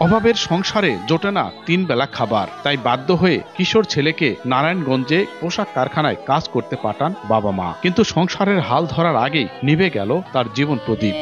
অভাবের সংসারে জোটে না 3 বেলা খাবার, তাই বাধ্য হয়ে কিশোর ছেলেকে নারায়ণগঞ্জে পোশাক কারখানায় কাজ করতে পাঠান বাবা মা। কিন্তু সংসারের হাল ধরার আগেই নিভে গেল তার জীবন প্রদীপ।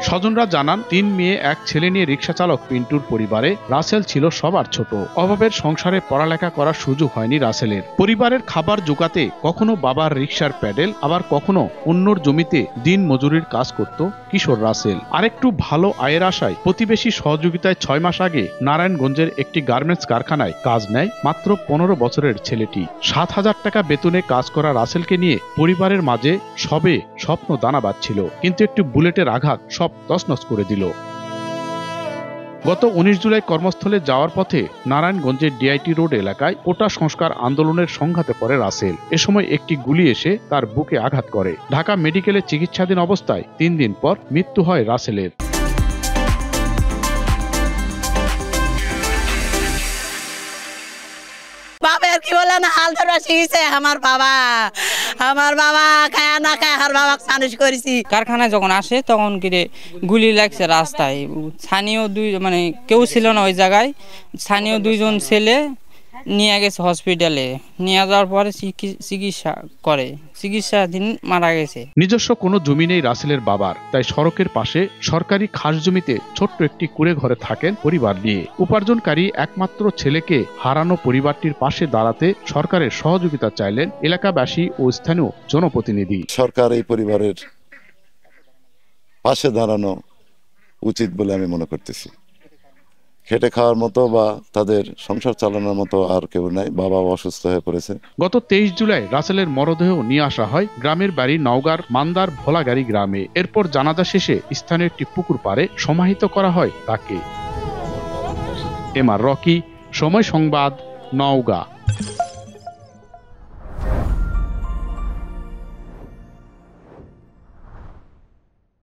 স্বজনরা জানান 3 মেয়ে 1 ছেলে নিয়ে রিকশা চালক পিন্টুর পরিবারে রাসেল ছিল সবার ছোট। অভাবের সংসারে পড়ালেখা করার সুযোগ হয়নি রাসেলের। পরিবারের খাবার জোগাতে কখনো বাবার রিকশার প্যাডেল, আবার কখনো অন্যর জমিতে দিন মজুরির কাজ করত কিশোর রাসেল। আরেকটু ভালো আয়ের আশায় প্রতিবেশী সহযোগিতায় 6 মাস আগে নারায়ণগঞ্জের একটি গার্মেন্টস কারখানায় কাজ নেয় মাত্র 15 বছরের ছেলেটি। 7,000 টাকা বেতনে কাজ করা রাসেলকে নিয়ে পরিবারের মাঝে সবে স্বপ্ন দানা বাঁধছিল, কিন্তু একটি বুলেটের আঘাত সব তছনছ করে দিল। গত 19 জুলাই কর্মস্থলে যাওয়ার পথে নারায়ণগঞ্জের ডিআইটি রোড এলাকায় কোটা সংস্কার আন্দোলনের সংঘাতে পড়ে রাসেল। এ সময় একটি গুলি এসে তার বুকে আঘাত করে। ঢাকা মেডিকেলে চিকিৎসাধীন অবস্থায় 3 দিন পর মৃত্যু হয় রাসেলের। বাবার কি বলে না হাল ধরা শিখেছে আমার বাবা খায় না খায় আর বাবা মানুষ করেছি। কারখানায় যখন আসে তখন কিরে গুলি লাগছে রাস্তায়। স্থানীয় মানে কেউ ছিল না ওই জায়গায়। স্থানীয় 2 জন ছেলে নিয়ে গেছে হসপিটালে। নিয়ে যাওয়ার পরে চিকিৎসাধীন মারা গেছে। নিজস্ব কোনো জমি নেই রাসেলের বাবার, তাই সড়কের পাশে সরকারি খাস জমিতে ছোট্ট একটি কুঁড়ে ঘরে থাকেন পরিবার নিয়ে। উপার্জনকারী একমাত্র ছেলেকে হারানো পরিবারটির পাশে দাঁড়াতে সরকারের সহযোগিতা চাইলেন এলাকাবাসী ও স্থানীয় জনপ্রতিনিধি। সরকার এই পরিবারের পাশে দাঁড়ানো উচিত বলে আমি মনে করতেছি। খেটে খাওয়ার মতো বা তাদের সংসার চালানোর মতো আর কেউ নাই। বাবা অসুস্থ হয়ে পড়েছে। গত 23 জুলাই রাসেলের মরদেহ নিয়ে আসা হয় গ্রামের বাড়ি নওগাঁর মান্দার ভোলাগাড়ি গ্রামে। এরপর জানাজা শেষে স্থানীয় একটি পুকুর পাড়ে সমাহিত করা হয় তাকে। এমআর রকি, সময় সংবাদ, নওগাঁ।